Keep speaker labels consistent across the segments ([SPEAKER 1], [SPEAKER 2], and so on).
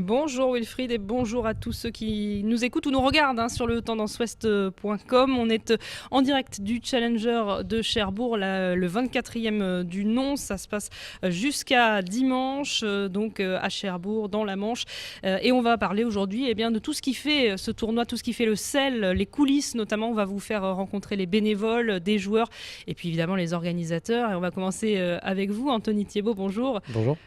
[SPEAKER 1] Bonjour Wilfried et bonjour à tous ceux qui nous écoutent ou nous regardent sur le tendanceouest.com. On est en direct du Challenger de Cherbourg, le 24e du nom. Ça se passe jusqu'à dimanche, donc à Cherbourg, dans la Manche. Et on va parler aujourd'hui de tout ce qui fait ce tournoi, tout ce qui fait le sel, les coulisses notamment. On va vous faire rencontrer les bénévoles, des joueurs et puis évidemment les organisateurs. Et on va commencer avec vous, Anthony Thiebaud, bonjour.
[SPEAKER 2] Bonjour.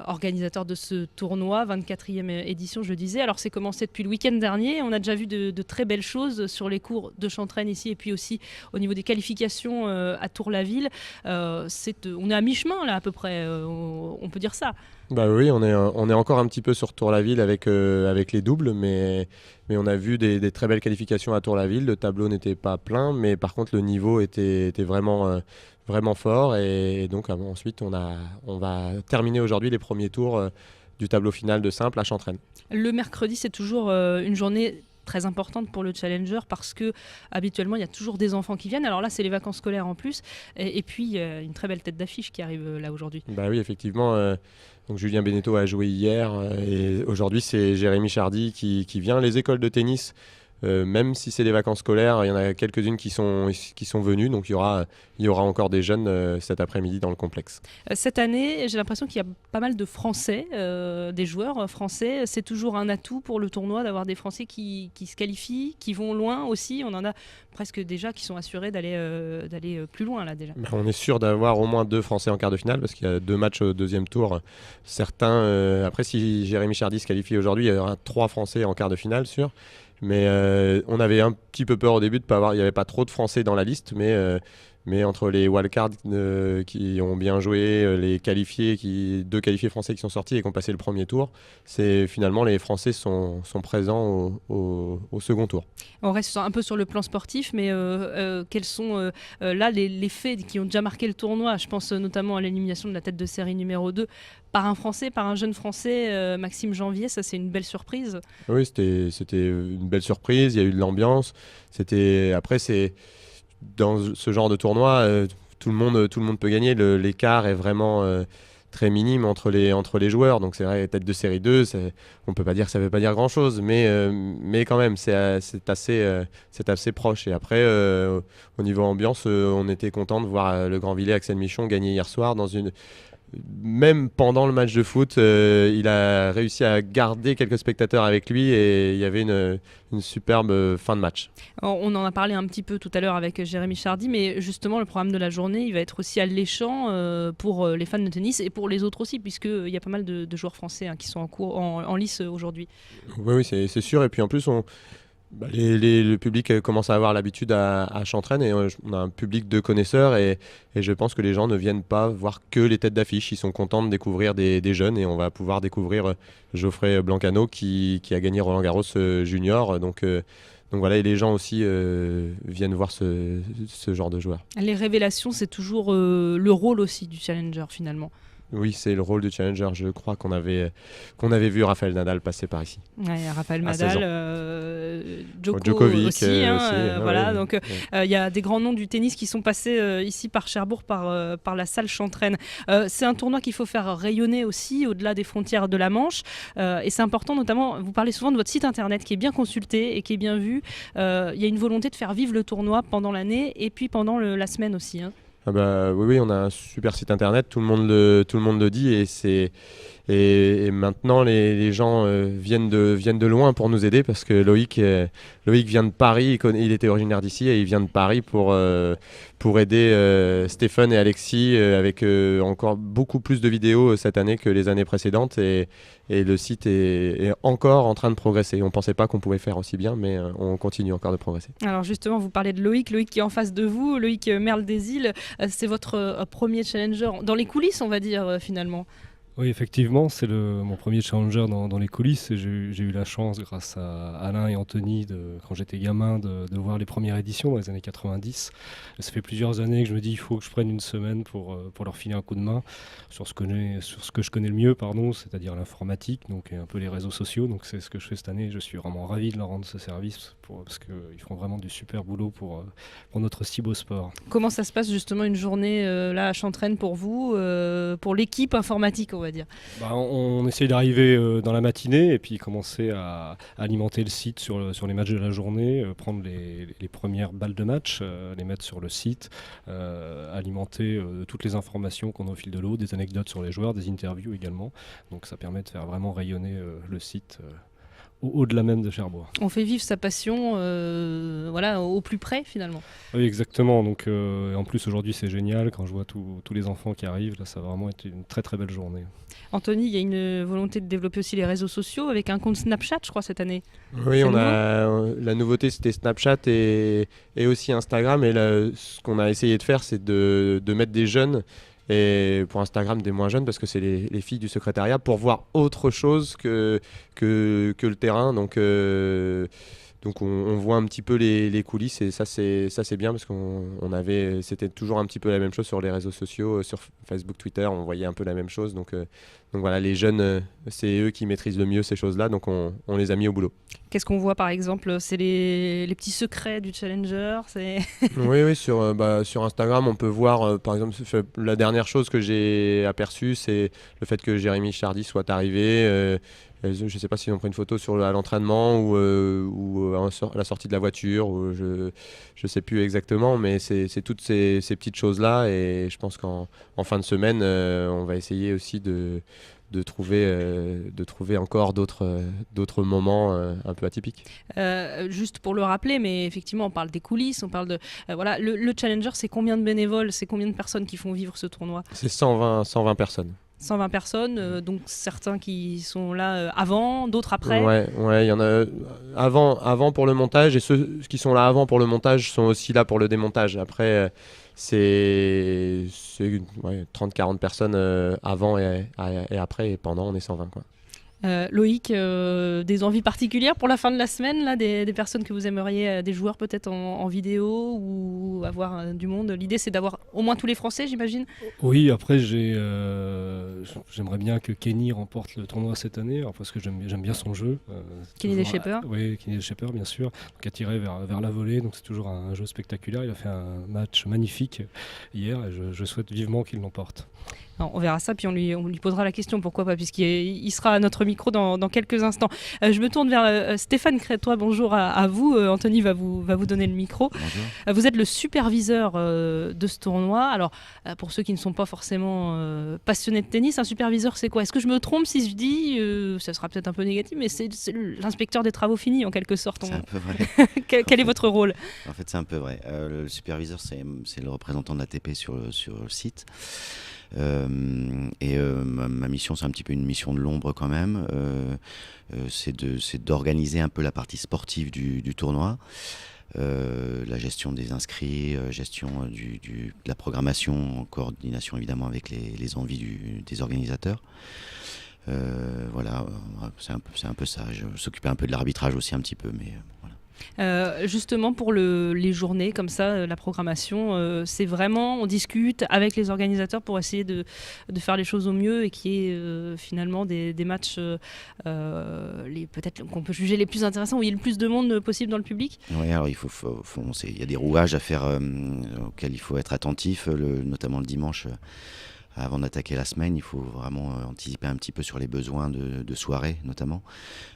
[SPEAKER 1] Organisateur de ce tournoi, 24e édition, je le disais. Alors, c'est commencé depuis le week-end dernier. On a déjà vu de très belles choses sur les cours de Chantraine ici et puis aussi au niveau des qualifications à Tour-la-Ville. On est à mi-chemin, là, à peu près. On peut dire ça.
[SPEAKER 2] Bah oui, on est encore un petit peu sur Tour-la-Ville avec les doubles, mais on a vu des très belles qualifications à Tour-la-Ville. Le tableau n'était pas plein, mais par contre, le niveau était vraiment fort. Et donc, ensuite, on va terminer aujourd'hui les premiers tours du tableau final de simple à Chantraine.
[SPEAKER 1] Le mercredi, c'est toujours une journée très importante pour le Challenger parce que habituellement il y a toujours des enfants qui viennent. Alors là c'est les vacances scolaires en plus et puis une très belle tête d'affiche qui arrive là aujourd'hui.
[SPEAKER 2] Bah oui, effectivement. Donc Julien Beneteau a joué hier et aujourd'hui c'est Jérémy Chardy qui vient. Les écoles de tennis, même si c'est les vacances scolaires, il y en a quelques-unes qui sont venues, donc il y aura encore des jeunes cet après-midi dans le complexe.
[SPEAKER 1] Cette année, j'ai l'impression qu'il y a pas mal de Français, des joueurs français. C'est toujours un atout pour le tournoi d'avoir des Français qui se qualifient, qui vont loin aussi. On en a presque déjà qui sont assurés d'aller plus loin là déjà.
[SPEAKER 2] On est sûr d'avoir au moins 2 Français en quart de finale parce qu'il y a 2 matchs au deuxième tour. Certains, après si Jérémy Chardy se qualifie aujourd'hui, il y aura 3 Français en quart de finale sûr. Mais on avait un petit peu peur au début de pas avoir, il n'y avait pas trop de Français dans la liste, mais entre les wildcards qui ont bien joué, les qualifiés, 2 qualifiés français qui sont sortis et qui ont passé le premier tour, c'est finalement les Français sont présents au second tour.
[SPEAKER 1] On reste un peu sur le plan sportif, mais quels sont là les faits qui ont déjà marqué le tournoi? Je pense notamment à l'élimination de la tête de série numéro 2 par un Français, par un jeune Français, Maxime Janvier. Ça, c'est une belle surprise.
[SPEAKER 2] Oui, c'était une belle surprise. Il y a eu de l'ambiance. Après, c'est dans ce genre de tournoi, tout le monde peut gagner. L'écart est vraiment très minime entre les joueurs. Donc c'est vrai, tête de série 2, on peut pas dire que ça veut pas dire grand-chose, mais quand même, c'est assez proche. Et après, au niveau ambiance, on était content de voir le Grandvillais Axel Michon gagner hier soir même pendant le match de foot, il a réussi à garder quelques spectateurs avec lui et il y avait une superbe fin de match.
[SPEAKER 1] On en a parlé un petit peu tout à l'heure avec Jérémy Chardy, mais justement le programme de la journée, il va être aussi alléchant pour les fans de tennis et pour les autres aussi, puisqu'il y a pas mal de joueurs français qui sont en lice aujourd'hui.
[SPEAKER 2] Oui, c'est sûr. Et puis en plus, le public commence à avoir l'habitude à Chantraine et on a un public de connaisseurs et je pense que les gens ne viennent pas voir que les têtes d'affiche. Ils sont contents de découvrir des jeunes et on va pouvoir découvrir Geoffrey Blancano qui a gagné Roland Garros junior. Donc voilà, et les gens aussi viennent voir ce genre de joueurs.
[SPEAKER 1] Les révélations, c'est toujours le rôle aussi du challenger finalement.
[SPEAKER 2] Oui, c'est le rôle du challenger. Je crois qu'on avait vu Rafael Nadal passer par ici.
[SPEAKER 1] Ouais, Rafael Nadal,
[SPEAKER 2] Djokovic
[SPEAKER 1] aussi. Voilà,
[SPEAKER 2] ouais,
[SPEAKER 1] donc il y a des grands noms du tennis qui sont passés ici par Cherbourg, par la salle Chantraine. C'est un tournoi qu'il faut faire rayonner aussi au-delà des frontières de la Manche. Et c'est important, notamment, vous parlez souvent de votre site internet qui est bien consulté et qui est bien vu. Il y a une volonté de faire vivre le tournoi pendant l'année et puis pendant la semaine aussi.
[SPEAKER 2] Ah bah, oui, on a un super site internet, tout le monde le dit et maintenant les gens viennent de loin pour nous aider parce que Loïc vient de Paris, il était originaire d'ici et il vient de Paris pour aider Stéphane et Alexis avec encore beaucoup plus de vidéos cette année que les années précédentes et le site est encore en train de progresser. On ne pensait pas qu'on pouvait faire aussi bien, mais on continue encore de progresser.
[SPEAKER 1] Alors justement, vous parlez de Loïc qui est en face de vous, Loïc Merle des Îles. C'est votre premier challenger dans les coulisses, on va dire, finalement.
[SPEAKER 3] Oui, effectivement, c'est mon premier challenger dans les coulisses. Et j'ai eu la chance, grâce à Alain et Anthony, quand j'étais gamin, de voir les premières éditions dans les années 90. Ça fait plusieurs années que je me dis il faut que je prenne une semaine pour leur filer un coup de main sur ce que je connais le mieux, c'est-à-dire l'informatique, donc et un peu les réseaux sociaux. Donc c'est ce que je fais cette année. Je suis vraiment ravi de leur rendre ce service parce qu'ils font vraiment du super boulot pour notre si beau sport.
[SPEAKER 1] Comment ça se passe justement une journée là à Chantraine pour vous, pour l'équipe informatique, va dire.
[SPEAKER 3] On essaye d'arriver dans la matinée et puis commencer à alimenter le site sur les matchs de la journée, prendre les premières balles de match, les mettre sur le site, alimenter toutes les informations qu'on a au fil de l'eau, des anecdotes sur les joueurs, des interviews également. Donc ça permet de faire vraiment rayonner le site au-delà même de Cherbourg.
[SPEAKER 1] On fait vivre sa passion au plus près finalement.
[SPEAKER 3] Oui, exactement. Donc, en plus aujourd'hui c'est génial quand je vois tous les enfants qui arrivent. Là, ça va vraiment être une très très belle journée.
[SPEAKER 1] Anthony, il y a une volonté de développer aussi les réseaux sociaux avec un compte Snapchat, je crois, cette année.
[SPEAKER 2] Oui, la nouveauté c'était Snapchat et aussi Instagram. Et là, ce qu'on a essayé de faire, c'est de mettre des jeunes. Et pour Instagram, des moins jeunes, parce que c'est les filles du secrétariat, pour voir autre chose que le terrain. Donc on voit un petit peu les coulisses, et ça c'est bien, parce c'était toujours un petit peu la même chose sur les réseaux sociaux, sur Facebook, Twitter, on voyait un peu la même chose. Donc voilà, les jeunes, c'est eux qui maîtrisent le mieux ces choses-là, donc on les a mis au boulot.
[SPEAKER 1] Qu'est-ce qu'on voit par exemple? C'est les petits secrets du Challenger.
[SPEAKER 2] Oui, sur Instagram, on peut voir, par exemple, la dernière chose que j'ai aperçue, c'est le fait que Jérémy Chardy soit arrivé. Je ne sais pas s'ils ont pris une photo à l'entraînement ou à la sortie de la voiture, ou je ne sais plus exactement, mais c'est toutes ces petites choses-là, et je pense qu'en fin de semaine, on va essayer aussi de trouver encore d'autres moments un peu atypiques.
[SPEAKER 1] Juste pour le rappeler, mais effectivement on parle des coulisses, on parle de... le Challenger, c'est combien de bénévoles, c'est combien de personnes qui font vivre ce tournoi?
[SPEAKER 2] C'est 120 personnes.
[SPEAKER 1] 120 personnes, donc certains qui sont là avant, d'autres après.
[SPEAKER 2] Ouais, il y en a avant pour le montage, et ceux qui sont là avant pour le montage sont aussi là pour le démontage. Après, c'est 30-40 personnes avant et après, et pendant on est 120 quoi.
[SPEAKER 1] Loïc, des envies particulières pour la fin de la semaine, là, des personnes que vous aimeriez, des joueurs peut-être en vidéo, ou avoir du monde? L'idée c'est d'avoir au moins tous les Français, j'imagine.
[SPEAKER 3] Oui, après j'aimerais bien que Kenny remporte le tournoi cette année, alors, parce que j'aime bien son jeu.
[SPEAKER 1] Kenny Deschappers.
[SPEAKER 3] Oui, Kenny Deschappers bien sûr, donc attiré vers la volée, donc c'est toujours un jeu spectaculaire. Il a fait un match magnifique hier, et je souhaite vivement qu'il l'emporte.
[SPEAKER 1] Alors, on verra ça, puis on lui posera la question, pourquoi pas, puisqu'il sera à notre micro dans quelques instants. Je me tourne vers Stéphane Crétois, bonjour à vous. Anthony va vous donner le micro.
[SPEAKER 4] Bonjour.
[SPEAKER 1] Vous êtes le superviseur de ce tournoi. Alors, pour ceux qui ne sont pas forcément passionnés de tennis, un superviseur c'est quoi? Est-ce que je me trompe si je dis, ça sera peut-être un peu négatif, mais c'est l'inspecteur des travaux finis en quelque sorte?
[SPEAKER 4] C'est un peu vrai.
[SPEAKER 1] Quel est votre rôle?
[SPEAKER 4] En fait, c'est un peu vrai. Le superviseur, c'est le représentant de l'ATP sur le site. Ma mission, c'est un petit peu une mission de l'ombre quand même. C'est d'organiser un peu la partie sportive du tournoi. La gestion des inscrits, gestion de la programmation, en coordination évidemment avec les envies des organisateurs. Voilà, c'est un peu ça. Je s'occupe un peu de l'arbitrage aussi un petit peu, mais voilà.
[SPEAKER 1] Justement pour les journées comme ça, la programmation, c'est vraiment, on discute avec les organisateurs pour essayer de faire les choses au mieux, et qu'il y ait finalement des matchs peut-être qu'on peut juger les plus intéressants, où il y a le plus de monde possible dans le public.
[SPEAKER 4] Oui, alors il y a des rouages à faire auxquels il faut être attentif, notamment le dimanche. Avant d'attaquer la semaine, il faut vraiment anticiper un petit peu sur les besoins de soirée, notamment,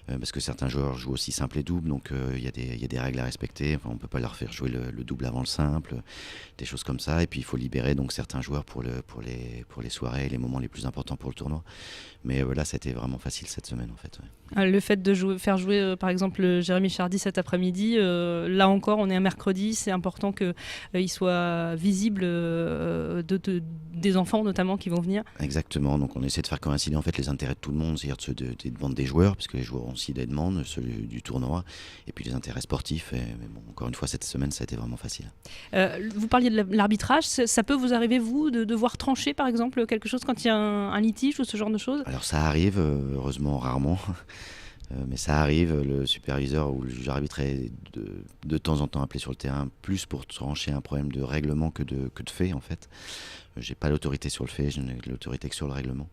[SPEAKER 4] parce que certains joueurs jouent aussi simple et double, donc il y a des règles à respecter. Enfin, on ne peut pas leur faire jouer le double avant le simple, des choses comme ça. Et puis il faut libérer donc certains joueurs pour les soirées, les moments les plus importants pour le tournoi. Mais là, c'était vraiment facile cette semaine, en fait. Ouais.
[SPEAKER 1] Le fait de faire jouer, par exemple, Jérémy Chardy cet après-midi, là encore, on est un mercredi, c'est important qu'il soit visible des enfants, notamment, qui vont venir.
[SPEAKER 4] Exactement, donc on essaie de faire coïncider en fait les intérêts de tout le monde, c'est-à-dire ceux des demandes des joueurs, parce que les joueurs ont aussi des demandes, ceux du tournoi, et puis les intérêts sportifs. Mais bon, encore une fois, cette semaine, ça a été vraiment facile.
[SPEAKER 1] Vous parliez de l'arbitrage, ça peut vous arriver, vous, de devoir trancher, par exemple, quelque chose quand il y a un litige ou ce genre de choses?
[SPEAKER 4] Alors ça arrive, heureusement rarement, mais ça arrive. Le superviseur ou le juge arbitre est de temps en temps appelé sur le terrain, plus pour trancher un problème de règlement que de fait, en fait. J'ai pas l'autorité sur le fait, je n'ai l'autorité que sur le règlement.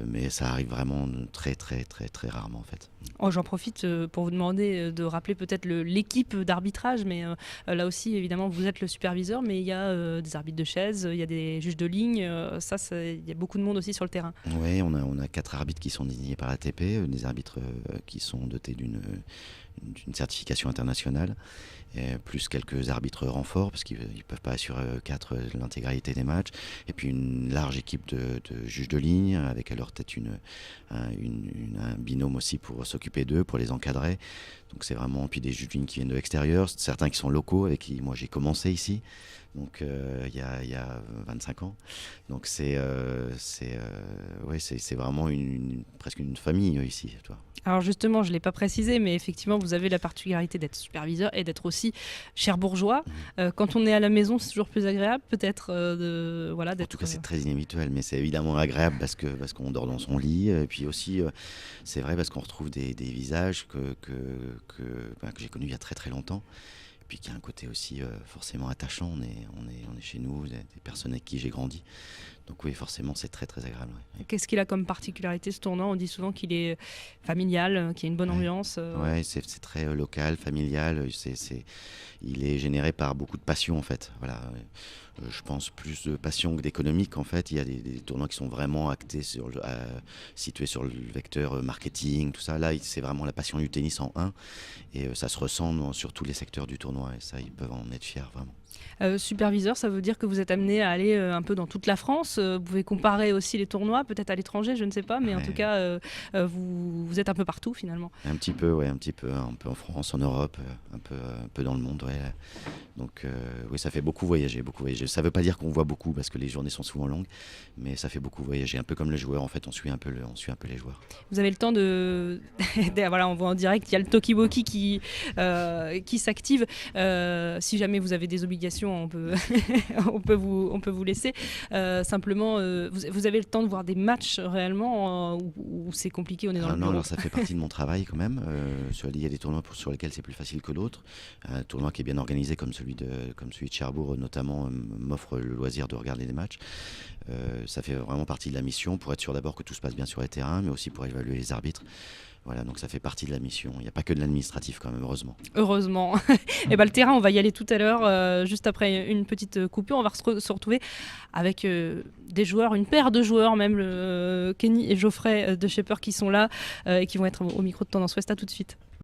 [SPEAKER 4] Mais ça arrive vraiment très très très très rarement en fait.
[SPEAKER 1] Oh, j'en profite pour vous demander de rappeler peut-être l'équipe d'arbitrage, mais là aussi évidemment vous êtes le superviseur, mais il y a des arbitres de chaise, il y a des juges de ligne, il y a beaucoup de monde aussi sur le terrain.
[SPEAKER 4] Oui, on a 4 arbitres qui sont désignés par l'ATP, des arbitres qui sont dotés d'une certification internationale, plus quelques arbitres renforts, parce qu'ils ne peuvent pas assurer l'intégralité des matchs, et puis une large équipe de juges de ligne, avec à leur tête un binôme aussi pour s'occuper d'eux, pour les encadrer. Donc c'est vraiment, puis des juges de ligne qui viennent de l'extérieur, certains qui sont locaux, avec qui moi j'ai commencé ici, donc il y a 25 ans. Donc c'est vraiment presque une famille ici, toi.
[SPEAKER 1] Alors justement, je ne l'ai pas précisé, mais effectivement, vous avez la particularité d'être superviseur et d'être aussi cherbourgeois. Quand on est à la maison, c'est toujours plus agréable peut-être d'être...
[SPEAKER 4] En tout cas, c'est très inhabituel, mais c'est évidemment agréable parce qu'on dort dans son lit. Et puis aussi, c'est vrai parce qu'on retrouve des visages que j'ai connus il y a très très longtemps. Et puis qu'il y a un côté aussi forcément attachant. On est chez nous, des personnes avec qui j'ai grandi. Donc oui, forcément, c'est très très agréable. Ouais.
[SPEAKER 1] Qu'est-ce qu'il a comme particularité ce tournoi ? On dit souvent qu'il est familial, qu'il y a une bonne ambiance.
[SPEAKER 4] Ouais, c'est très local, familial. Il est généré par beaucoup de passion en fait. Voilà. Je pense plus de passion que d'économique en fait. Il y a des tournois qui sont vraiment actés situés sur le vecteur marketing, tout ça. Là, c'est vraiment la passion du tennis en un. Et ça se ressent sur tous les secteurs du tournoi. Et ça, ils peuvent en être fiers vraiment.
[SPEAKER 1] Superviseur, ça veut dire que vous êtes amené à aller un peu dans toute la France. Vous pouvez comparer aussi les tournois, peut-être à l'étranger, je ne sais pas, mais en tout cas, vous êtes un peu partout finalement.
[SPEAKER 4] Un petit peu, un peu en France, en Europe, un peu dans le monde, ouais. Donc oui, ça fait beaucoup voyager. Ça ne veut pas dire qu'on voit beaucoup parce que les journées sont souvent longues, mais ça fait beaucoup voyager, un peu comme le joueur. En fait, on suit un peu les joueurs.
[SPEAKER 1] Vous avez le temps de, voilà, on voit en direct, il y a le Tokiwoki qui s'active. Si jamais vous avez des obligations, on peut vous laisser. Simplement, vous avez le temps de voir des matchs réellement où c'est compliqué, on est dans le bureau.
[SPEAKER 4] Non, alors ça fait partie de mon travail quand même. Il y a des tournois sur lesquels c'est plus facile que d'autres. Un tournoi qui est bien organisé comme celui de Cherbourg notamment m'offre le loisir de regarder des matchs. Ça fait vraiment partie de la mission pour être sûr d'abord que tout se passe bien sur les terrains, mais aussi pour évaluer les arbitres. Voilà, donc ça fait partie de la mission. Il n'y a pas que de l'administratif quand même, heureusement.
[SPEAKER 1] Heureusement. Et le terrain, on va y aller tout à l'heure, juste après une petite coupure. On va se retrouver avec des joueurs, une paire de joueurs même, Kenny et Geoffrey de Shaper qui sont là et qui vont être au micro de Tendance Ouest. À tout de suite.